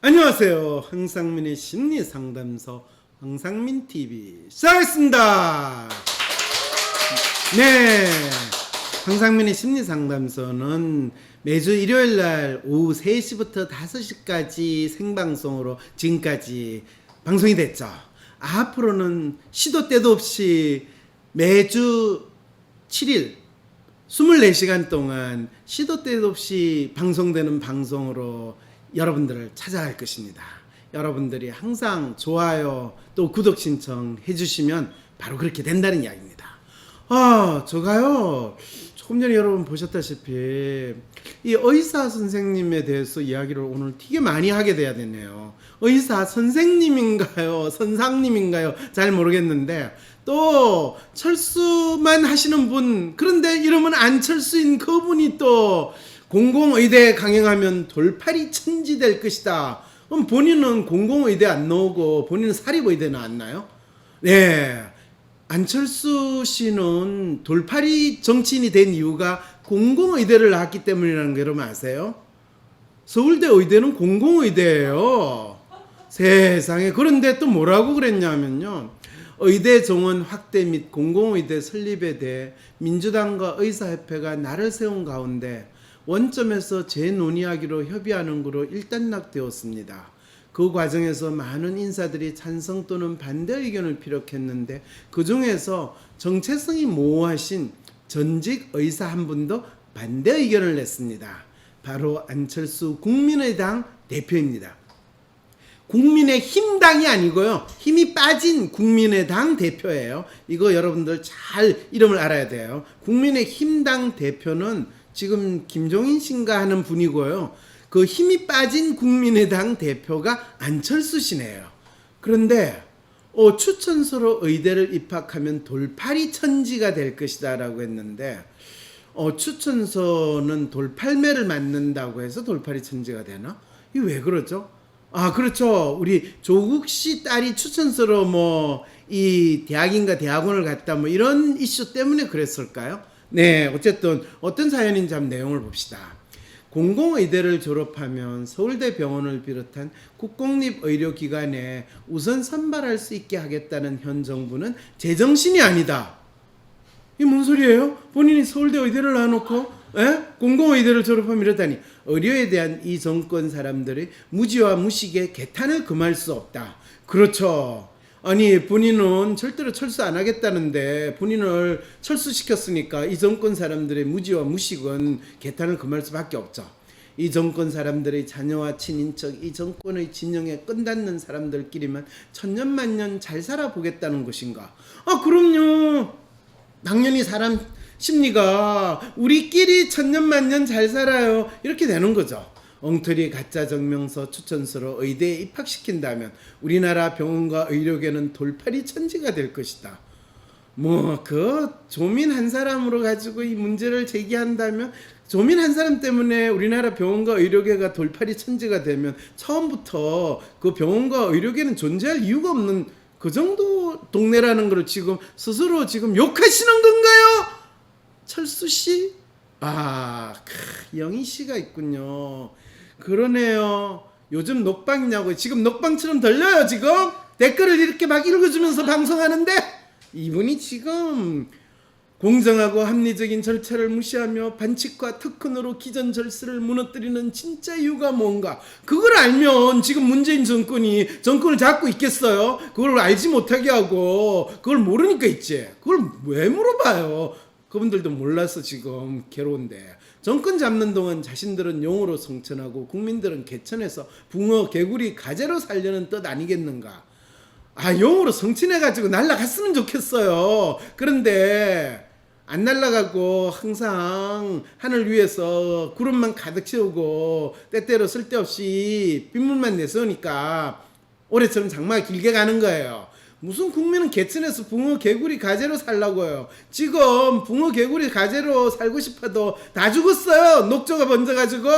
안녕하세요. 황상민의 심리상담소 황상민TV 시작하겠습니다. 네, 황상민의 심리상담소는 매주 일요일날 오후 3시부터 5시까지 생방송으로 지금까지 방송이 됐죠. 앞으로는 시도 때도 없이 매주 7일 24시간 동안 시도 때도 없이 방송되는 방송으로 여러분들을 찾아갈 것입니다. 여러분들이 항상 좋아요 또 구독 신청 해주시면 바로 그렇게 된다는 이야기입니다. 제가요 조금 전에 여러분 보셨다시피 이 의사 선생님에 대해서 이야기를 오늘 되게 많이 하게 돼야 되네요. 의사 선생님인가요 선상님인가요 잘 모르겠는데 또 철수만 하시는 분, 그런데 이름은 안철수인 그분이 또 공공의대에 강행하면 돌팔이 천지 될 것이다. 그럼 본인은 공공의대 안 나오고 본인은 사립의대 나왔나요? 네, 안철수 씨는 돌팔이 정치인이 된 이유가 공공의대를 나왔기 때문이라는 거 여러분 아세요? 서울대 의대는 공공의대예요. 세상에. 그런데 또 뭐라고 그랬냐면요, 의대 정원 확대 및 공공의대 설립에 대해 민주당과 의사협회가 날을 세운 가운데 원점에서 재논의하기로 협의하는 거로 일단락되었습니다. 그 과정에서 많은 인사들이 찬성 또는 반대 의견을 피력했는데 그 중에서 정체성이 모호하신 전직 의사 한 분도 반대 의견을 냈습니다. 바로 안철수 국민의당 대표입니다. 국민의힘당이 아니고요, 힘이 빠진 국민의당 대표예요. 이거 여러분들 잘 이름을 알아야 돼요. 국민의힘당 대표는 지금 김종인 씨인가 하는 분이고요, 그 힘이 빠진 국민의당 대표가 안철수 씨네요. 그런데 추천서로 의대를 입학하면 돌팔이 천지가 될 것이다 라고 했는데 추천서는 돌팔매를 맞는다고 해서 돌팔이 천지가 되나? 이게 왜 그러죠? 그렇죠. 우리 조국 씨 딸이 추천서로 이 대학인가 대학원을 갔다 이런 이슈 때문에 그랬을까요? 네, 어쨌든 어떤 사연인지 한번 내용을 봅시다. 공공의대를 졸업하면 서울대 병원을 비롯한 국공립의료기관에 우선 선발할 수 있게 하겠다는 현 정부는 제정신이 아니다. 이게 뭔 소리예요? 본인이 서울대 의대를 나와놓고 공공의대를 졸업하면 이렇다니. 의료에 대한 이 정권 사람들의 무지와 무식에 개탄을 금할 수 없다. 그렇죠. 아니, 본인은 절대로 철수 안 하겠다는데 본인을 철수시켰으니까 이 정권 사람들의 무지와 무식은 개탄을 금할 수밖에 없죠. 이 정권 사람들의 자녀와 친인척, 이 정권의 진영에 끈닿는 사람들끼리만 천년만년 잘 살아보겠다는 것인가? 그럼요. 당연히 사람 심리가 우리끼리 천년만년 잘 살아요 이렇게 되는 거죠. 엉터리 가짜 증명서 추천서로 의대에 입학시킨다면 우리나라 병원과 의료계는 돌팔이 천지가 될 것이다. 그 조민 한 사람으로 가지고 이 문제를 제기한다면, 조민 한 사람 때문에 우리나라 병원과 의료계가 돌팔이 천지가 되면 처음부터 그 병원과 의료계는 존재할 이유가 없는 그 정도 동네라는 걸 지금 스스로 지금 욕하시는 건가요? 철수 씨? 영희 씨가 있군요. 그러네요. 요즘 녹방이냐고. 지금 녹방처럼 들려요. 지금 댓글을 이렇게 막 읽어주면서 방송하는데 이분이 지금 공정하고 합리적인 절차를 무시하며 반칙과 특권으로 기존 절차를 무너뜨리는 진짜 이유가 뭔가, 그걸 알면 지금 문재인 정권이 정권을 잡고 있겠어요? 그걸 알지 못하게 하고 그걸 모르니까 있지. 그걸 왜 물어봐요? 그분들도 몰라서 지금 괴로운데, 정권 잡는 동안 자신들은 용으로 성천하고 국민들은 개천에서 붕어 개구리 가재로 살려는 뜻 아니겠는가? 용으로 성친해가지고 날아갔으면 좋겠어요. 그런데 안 날아가고 항상 하늘 위에서 구름만 가득 채우고 때때로 쓸데없이 빗물만 내세우니까 올해처럼 장마가 길게 가는 거예요. 무슨 국민은 개천에서 붕어 개구리 가재로 살라고요. 지금 붕어 개구리 가재로 살고 싶어도 다 죽었어요. 녹조가 번져가지고.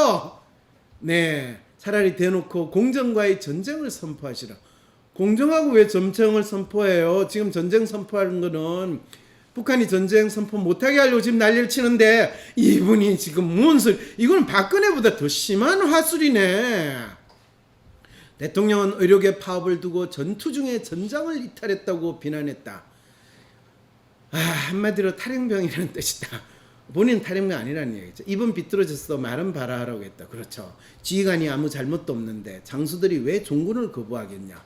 네, 차라리 대놓고 공정과의 전쟁을 선포하시라. 공정하고 왜 전쟁을 선포해요? 지금 전쟁 선포하는 거는 북한이 전쟁 선포 못하게 하려고 지금 난리를 치는데 이분이 지금 무슨 소리, 이거는 박근혜보다 더 심한 화술이네. 대통령은 의료계 파업을 두고 전투 중에 전장을 이탈했다고 비난했다. 한마디로 탈행병이라는 뜻이다. 본인은 탈행병 아니라는 얘기죠. 입은 비뚤어졌어 말은 봐라 하라고 했다. 그렇죠. 지휘관이 아무 잘못도 없는데 장수들이 왜 종군을 거부하겠냐.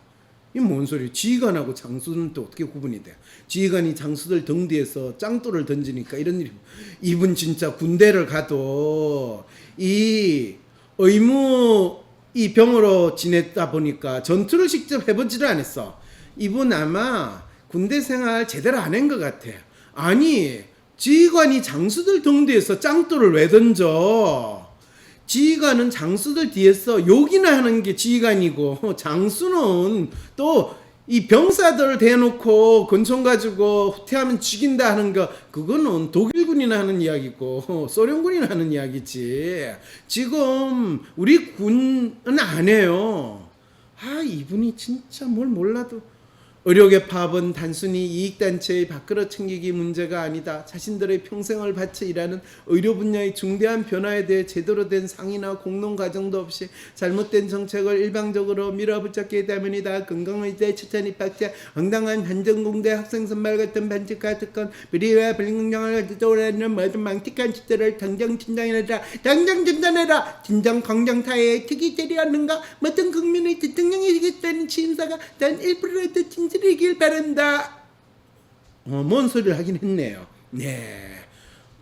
이게 뭔 소리야. 지휘관하고 장수는 또 어떻게 구분이 돼. 지휘관이 장수들 등 뒤에서 짱돌을 던지니까 이런 일이. 이분 진짜 군대를 가도 이 의무 이 병으로 지냈다 보니까 전투를 직접 해보지를 않았어. 이분 아마 군대 생활 제대로 안 한 것 같아. 아니 지휘관이 장수들 등 뒤에서 짱돌을 왜 던져. 지휘관은 장수들 뒤에서 욕이나 하는 게 지휘관이고 장수는 또 이 병사들 대놓고 권총 가지고 후퇴하면 죽인다 하는 거 그거는 독일군이나 하는 이야기고 소련군이나 하는 이야기지. 지금 우리 군은 안 해요. 이분이 진짜 뭘 몰라도. 의료계 파업은 단순히 이익단체의 밥그릇 챙기기 문제가 아니다. 자신들의 평생을 바쳐 일하는 의료 분야의 중대한 변화에 대해 제대로 된 상의나 공론 과정도 없이 잘못된 정책을 일방적으로 밀어붙였기 때문이다. 건강의대 추천 입학제, 황당한 반전공대 학생 선발 같은 반칙과 특권, 비리와 불공정을 떠오르는 모든 망측한 짓들을 당장 진단해라. 당장 진단해라. 진정 공정사회의 특이 때리었는가? 모든 국민의 대통령이 되겠다는 취임사가 단 1%라도 진실이길 바란다. 뭔 소리를 하긴 했네요. 네.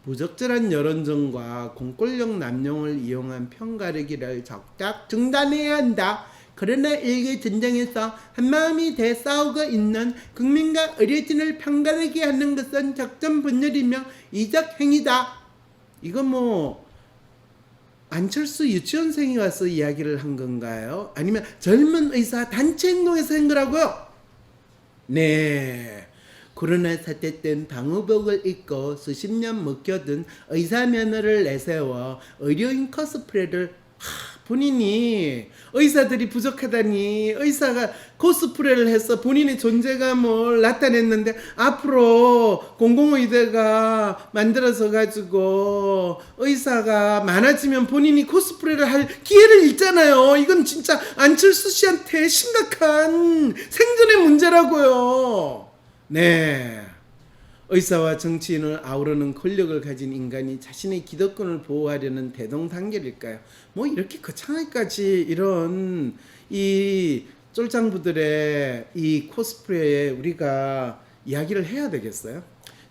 부적절한 여론전과 공권력 남용을 이용한 편가르기를 적극 중단해야 한다. 그러나 일개 전쟁에서 한마음이 돼 싸우고 있는 국민과 의료진을 편가르게 하는 것은 적정 분열이며 이적 행위다. 이거 안철수 유치원생이 와서 이야기를 한 건가요? 아니면 젊은 의사 단체 행동에서 한 거라고요? 네. 코로나 사태 땐 방호복을 입고 수십 년 묵혀둔 의사 면허를 내세워 의료인 코스프레를 본인이 의사들이 부족하다니 의사가 코스프레를 해서 본인의 존재감을 나타냈는데 앞으로 공공의대가 만들어서 가지고 의사가 많아지면 본인이 코스프레를 할 기회를 잃잖아요. 이건 진짜 안철수 씨한테 심각한 생존의 문제라고요. 네. 의사와 정치인을 아우르는 권력을 가진 인간이 자신의 기득권을 보호하려는 대동단결일까요? 이렇게 거창하게까지 이런 이 쫄장부들의 이 코스프레에 우리가 이야기를 해야 되겠어요?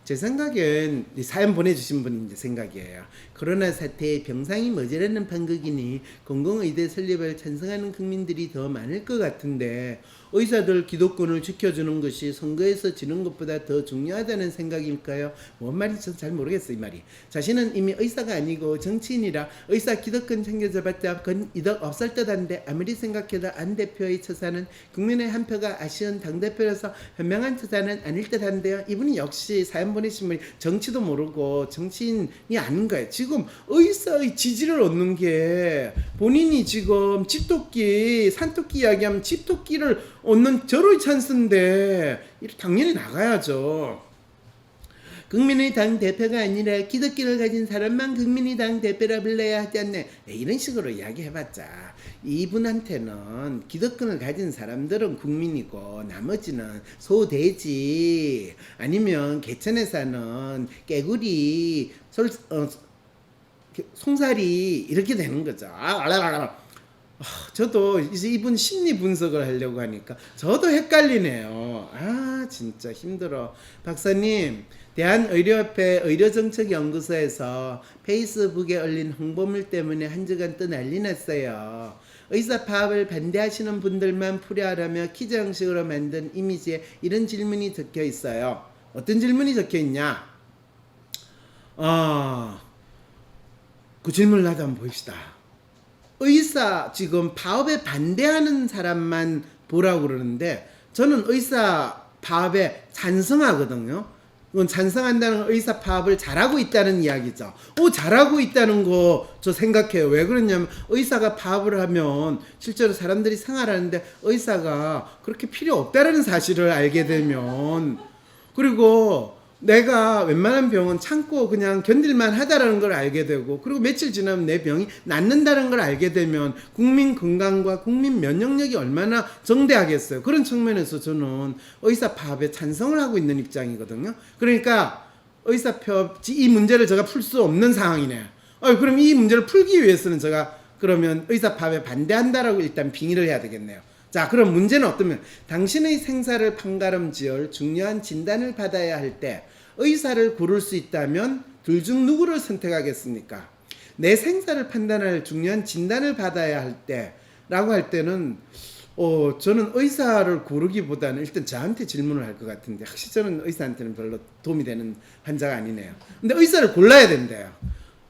제 생각엔 이 사연 보내주신 분이 이제 생각이에요. 코로나 사태에 병상이 모자라는 판국이니 공공의대 설립을 찬성하는 국민들이 더 많을 것 같은데 의사들 기독권을 지켜주는 것이 선거에서 지는 것보다 더 중요하다는 생각일까요? 뭔 말인지 잘 모르겠어요. 이 말이. 자신은 이미 의사가 아니고 정치인이라 의사 기득권 챙겨줘봤자 건 이득 없을 듯한데 아무리 생각해도 안 대표의 처사는 국민의 한 표가 아쉬운 당대표로서 현명한 처사는 아닐 듯한데요. 이분이 역시 사연 보내신 분이 정치도 모르고 정치인이 아닌 거예요. 지금 의사의 지지를 얻는 게 본인이 지금 집토끼 산토끼 이야기하면 집토끼를 얻는 절호의 찬스인데 당연히 나가야죠. 국민의 당 대표가 아니라 기득권을 가진 사람만 국민의 당 대표라 불러야 하지 않나. 이런 식으로 이야기해봤자 이분한테는 기득권을 가진 사람들은 국민이고 나머지는 소돼지 아니면 개천에 사는 깨구리 송사리 이렇게 되는 거죠. 저도 이제 이분 심리 분석을 하려고 하니까 저도 헷갈리네요. 진짜 힘들어. 박사님, 대한의료협회 의료정책연구소에서 페이스북에 올린 홍보물 때문에 한 주간 또 난리 났어요. 의사 파업을 반대하시는 분들만 풀이하라며 퀴즈 형식으로 만든 이미지에 이런 질문이 적혀 있어요. 어떤 질문이 적혀 있냐? 그 질문을 나도 한번 보입시다. 의사 지금 파업에 반대하는 사람만 보라고 그러는데 저는 의사 파업에 찬성하거든요. 이건 찬성한다는 건 의사 파업을 잘하고 있다는 이야기죠. 잘하고 있다는 거 저 생각해요. 왜 그러냐면 의사가 파업을 하면 실제로 사람들이 생활하는데 의사가 그렇게 필요 없다는 사실을 알게 되면, 그리고 내가 웬만한 병은 참고 그냥 견딜만 하다라는 걸 알게 되고, 그리고 며칠 지나면 내 병이 낫는다는 걸 알게 되면 국민 건강과 국민 면역력이 얼마나 정대하겠어요. 그런 측면에서 저는 의사 파업에 찬성을 하고 있는 입장이거든요. 그러니까 의사 파업, 이 문제를 제가 풀 수 없는 상황이네요. 그럼 이 문제를 풀기 위해서는 제가 그러면 의사 파업에 반대한다라고 일단 빙의를 해야 되겠네요. 자, 그럼 문제는 어떠면, 당신의 생사를 판가름지을 중요한 진단을 받아야 할 때 의사를 고를 수 있다면 둘 중 누구를 선택하겠습니까? 내 생사를 판단할 중요한 진단을 받아야 할 때라고 할 때는 저는 의사를 고르기보다는 일단 저한테 질문을 할 것 같은데, 확실히 저는 의사한테는 별로 도움이 되는 환자가 아니네요. 근데 의사를 골라야 된대요.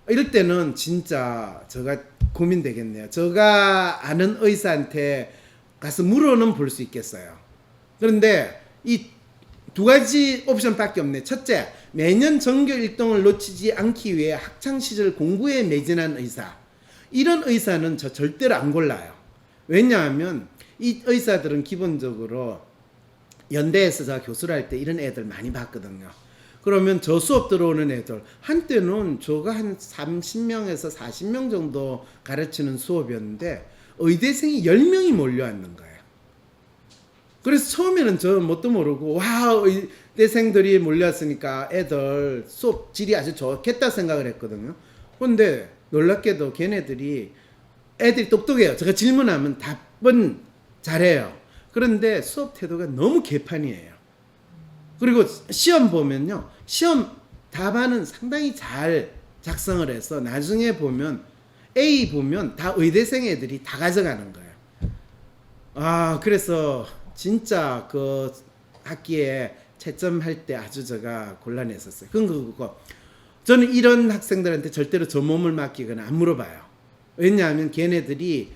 이럴 때는 진짜 제가 고민되겠네요. 제가 아는 의사한테 가서 물어는 볼 수 있겠어요. 그런데 이 두 가지 옵션밖에 없네. 첫째, 매년 전교 1등을 놓치지 않기 위해 학창시절 공부에 매진한 의사. 이런 의사는 저 절대로 안 골라요. 왜냐하면 이 의사들은 기본적으로 연대에서 제가 교수를 할 때 이런 애들 많이 봤거든요. 그러면 저 수업 들어오는 애들, 한때는 저가 한 30명에서 40명 정도 가르치는 수업이었는데 의대생이 10명이 몰려앉는 거예요. 그래서 처음에는 저 뭣도 모르고, 와, 의대생들이 몰려왔으니까 애들 수업 질이 아주 좋겠다 생각을 했거든요. 근데 놀랍게도 걔네들이, 애들이 똑똑해요. 제가 질문하면 답은 잘해요. 그런데 수업 태도가 너무 개판이에요. 그리고 시험 보면요, 시험 답안은 상당히 잘 작성을 해서 나중에 보면 A 보면 다 의대생 애들이 다 가져가는 거예요. 그래서 진짜 그 학기에 채점할 때 아주 제가 곤란했었어요. 그거 저는 이런 학생들한테 절대로 저 몸을 맡기거나 안 물어봐요. 왜냐하면 걔네들이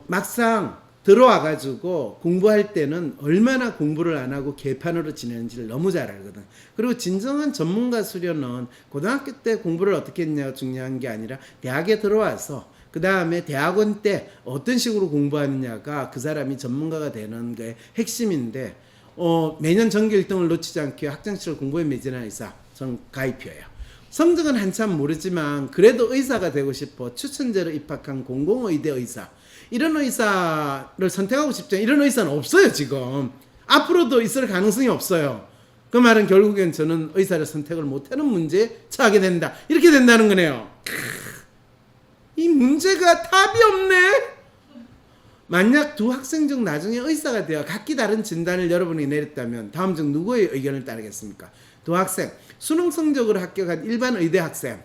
막상 들어와가지고 공부할 때는 얼마나 공부를 안 하고 개판으로 지내는지를 너무 잘 알거든. 그리고 진정한 전문가 수련은 고등학교 때 공부를 어떻게 했냐가 중요한 게 아니라 대학에 들어와서 그 다음에 대학원 때 어떤 식으로 공부하느냐가 그 사람이 전문가가 되는 게 핵심인데, 매년 전교 1등을 놓치지 않게 학창시절 공부에 매진한 의사, 전 가입표예요. 성적은 한참 모르지만 그래도 의사가 되고 싶어 추천제로 입학한 공공의대 의사, 이런 의사를 선택하고 싶죠. 이런 의사는 없어요. 지금 앞으로도 있을 가능성이 없어요. 그 말은 결국엔 저는 의사를 선택을 못하는 문제에 처하게 된다, 이렇게 된다는 거네요. 이 문제가 답이 없네. 만약 두 학생 중 나중에 의사가 되어 각기 다른 진단을 여러분이 내렸다면 다음 중 누구의 의견을 따르겠습니까? 두 학생, 수능 성적으로 합격한 일반 의대 학생,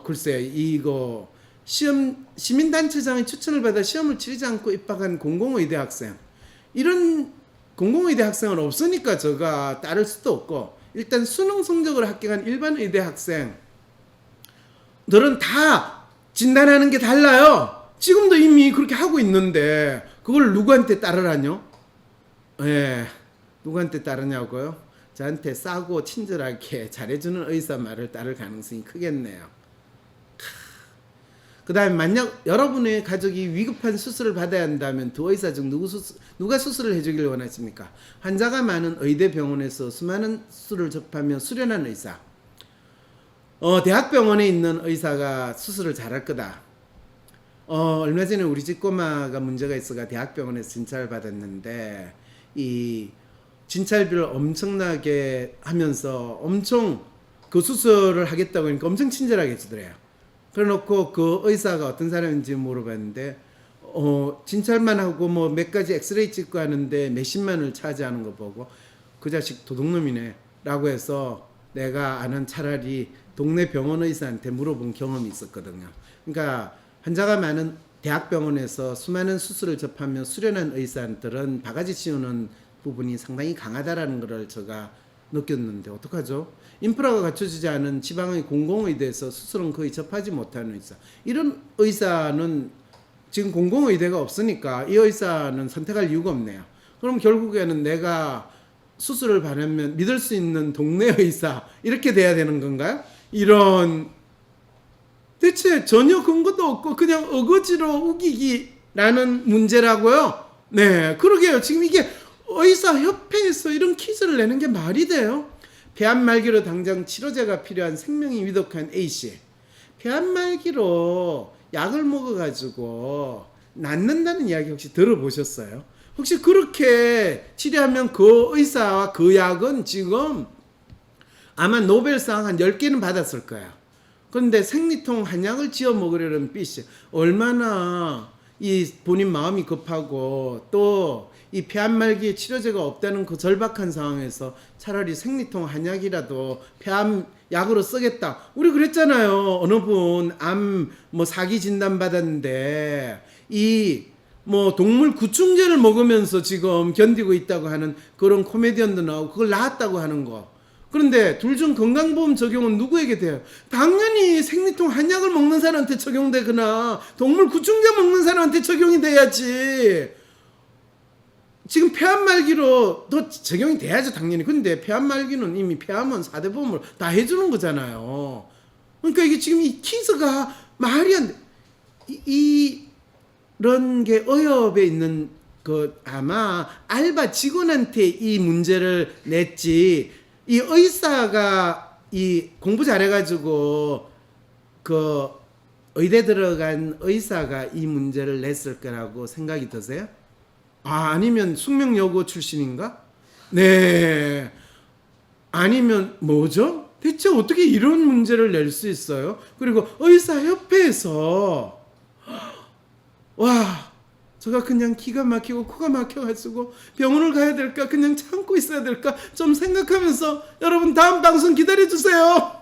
글쎄요, 이거 시민단체장의 추천을 받아 시험을 치르지 않고 입학한 공공의대 학생, 이런 공공의대 학생은 없으니까 제가 따를 수도 없고, 일단 수능 성적으로 합격한 일반 의대 학생들은 다 진단하는 게 달라요. 지금도 이미 그렇게 하고 있는데 그걸 누구한테 따르라뇨? 누구한테 따르냐고요? 저한테 싸고 친절하게 잘해주는 의사 말을 따를 가능성이 크겠네요. 그 다음에 만약 여러분의 가족이 위급한 수술을 받아야 한다면 두 의사 중 누가 수술을 해주길 원하십니까? 환자가 많은 의대 병원에서 수많은 수술을 접하며 수련한 의사, 대학병원에 있는 의사가 수술을 잘할 거다. 얼마 전에 우리 집 꼬마가 문제가 있어가 대학병원에서 진찰을 받았는데, 이 진찰비를 엄청나게 하면서 엄청 그 수술을 하겠다고 하니까 엄청 친절하게 해주더래요. 그래놓고 그 의사가 어떤 사람인지 물어봤는데, 진찰만 하고 뭐 몇 가지 엑스레이 찍고 하는데 몇십만 원을 차지하는 거 보고 그 자식 도둑놈이네 라고 해서 내가 아는 차라리 동네 병원 의사한테 물어본 경험이 있었거든요. 그러니까 환자가 많은 대학병원에서 수많은 수술을 접하며 수련한 의사들은 바가지 씌우는 부분이 상당히 강하다라는 것을 제가 느꼈는데 어떡하죠? 인프라가 갖춰지지 않은 지방의 공공의대에서 수술은 거의 접하지 못하는 의사, 이런 의사는 지금 공공의대가 없으니까 이 의사는 선택할 이유가 없네요. 그럼 결국에는 내가 수술을 받으면 믿을 수 있는 동네 의사, 이렇게 돼야 되는 건가요? 이런 대체 전혀 근거도 없고 그냥 어거지로 우기기라는 문제라고요? 네, 그러게요. 지금 이게 의사협회에서 이런 퀴즈를 내는 게 말이 돼요? 폐암 말기로 당장 치료제가 필요한 생명이 위독한 A씨, 폐암 말기로 약을 먹어가지고 낫는다는 이야기 혹시 들어보셨어요? 혹시 그렇게 치료하면 그 의사와 그 약은 지금 아마 노벨상 한 10개는 받았을 거야. 그런데 생리통 한약을 지어 먹으려는 B씨, 얼마나 이 본인 마음이 급하고 또 이 폐암 말기에 치료제가 없다는 그 절박한 상황에서 차라리 생리통 한약이라도 폐암 약으로 쓰겠다. 우리 그랬잖아요. 어느 분 암 뭐 사기 진단 받았는데 이 뭐 동물 구충제를 먹으면서 지금 견디고 있다고 하는 그런 코미디언도 나오고 그걸 나았다고 하는 거. 그런데 둘 중 건강보험 적용은 누구에게 돼요? 당연히 생리통 한약을 먹는 사람한테 적용되거나 동물 구충제 먹는 사람한테 적용이 돼야지. 지금 폐암 말기로 더 적용이 돼야죠, 당연히. 근데 폐암 말기는 이미 폐암은 4대 보험을 다 해주는 거잖아요. 그러니까 이게 지금 이 퀴즈가 말이 안 돼. 이런 게 어협에 있는 그 아마 알바 직원한테 이 문제를 냈지. 이 의사가 이 공부 잘해가지고 그 의대 들어간 의사가 이 문제를 냈을 거라고 생각이 드세요? 아니면 숙명여고 출신인가? 네. 아니면 뭐죠? 대체 어떻게 이런 문제를 낼 수 있어요? 그리고 의사협회에서 와, 제가 그냥 기가 막히고 코가 막혀가지고 병원을 가야 될까 그냥 참고 있어야 될까 좀 생각하면서 여러분 다음 방송 기다려주세요.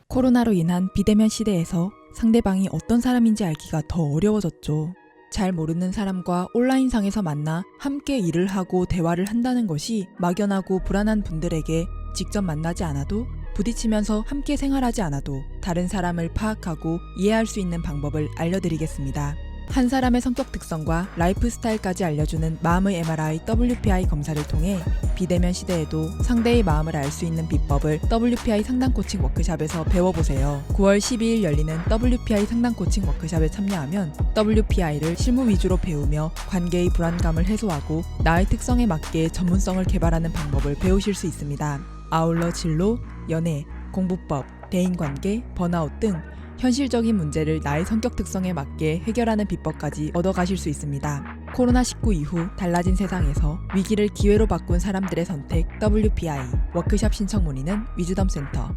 코로나로 인한 비대면 시대에서 상대방이 어떤 사람인지 알기가 더 어려워졌죠. 잘 모르는 사람과 온라인상에서 만나 함께 일을 하고 대화를 한다는 것이 막연하고 불안한 분들에게 직접 만나지 않아도 부딪히면서 함께 생활하지 않아도 다른 사람을 파악하고 이해할 수 있는 방법을 알려드리겠습니다. 한 사람의 성격 특성과 라이프 스타일까지 알려주는 마음의 MRI WPI 검사를 통해 비대면 시대에도 상대의 마음을 알 수 있는 비법을 WPI 상담 코칭 워크샵에서 배워보세요. 9월 12일 열리는 WPI 상담 코칭 워크샵에 참여하면 WPI를 실무 위주로 배우며 관계의 불안감을 해소하고 나의 특성에 맞게 전문성을 개발하는 방법을 배우실 수 있습니다. 아울러 진로, 연애, 공부법, 대인관계, 번아웃 등 현실적인 문제를 나의 성격 특성에 맞게 해결하는 비법까지 얻어가실 수 있습니다. 코로나19 이후 달라진 세상에서 위기를 기회로 바꾼 사람들의 선택 WPI 워크샵 신청 문의는 위즈덤 센터.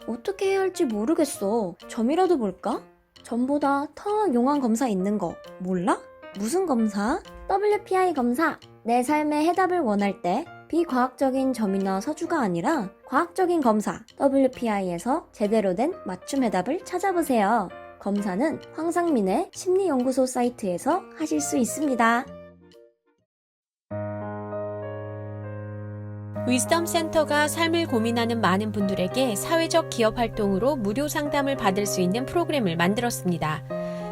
어떻게 해야 할지 모르겠어. 점이라도 볼까? 점보다 더 용한 검사 있는 거 몰라? 무슨 검사? WPI 검사. 내 삶의 해답을 원할 때 비과학적인 점이나 서주가 아니라 과학적인 검사 WPI에서 제대로 된 맞춤 해답을 찾아보세요. 검사는 황상민의 심리연구소 사이트에서 하실 수 있습니다. 위즈덤 센터가 삶을 고민하는 많은 분들에게 사회적 기업 활동으로 무료 상담을 받을 수 있는 프로그램을 만들었습니다.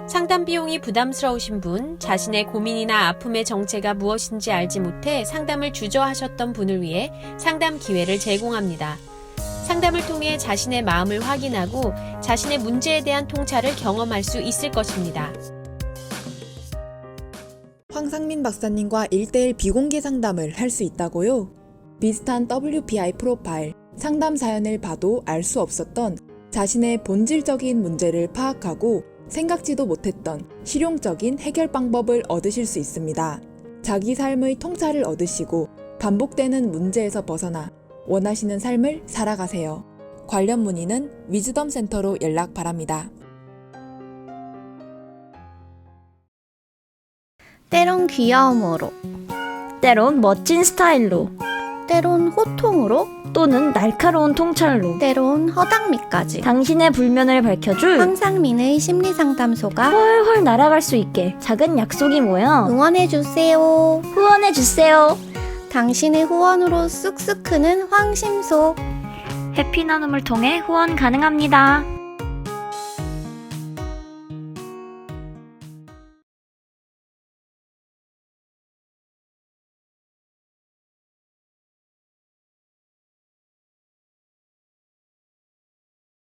상담 비용이 부담스러우신 분, 자신의 고민이나 아픔의 정체가 무엇인지 알지 못해 상담을 주저하셨던 분을 위해 상담 기회를 제공합니다. 상담을 통해 자신의 마음을 확인하고 자신의 문제에 대한 통찰을 경험할 수 있을 것입니다. 황상민 박사님과 1대1 비공개 상담을 할 수 있다고요? 비슷한 WPI 프로파일, 상담 사연을 봐도 알 수 없었던 자신의 본질적인 문제를 파악하고 생각지도 못했던 실용적인 해결 방법을 얻으실 수 있습니다. 자기 삶의 통찰을 얻으시고 반복되는 문제에서 벗어나 원하시는 삶을 살아가세요. 관련 문의는 위즈덤 센터로 연락 바랍니다. 때론 귀여움으로, 때론 멋진 스타일로, 때론 호통으로, 또는 날카로운 통찰로, 때론 허당미까지 당신의 불면을 밝혀줄 황상민의 심리상담소가 훨훨 날아갈 수 있게 작은 약속이 모여 응원해주세요. 후원해주세요. 당신의 후원으로 쑥쑥 크는 황심소. 해피 나눔을 통해 후원 가능합니다.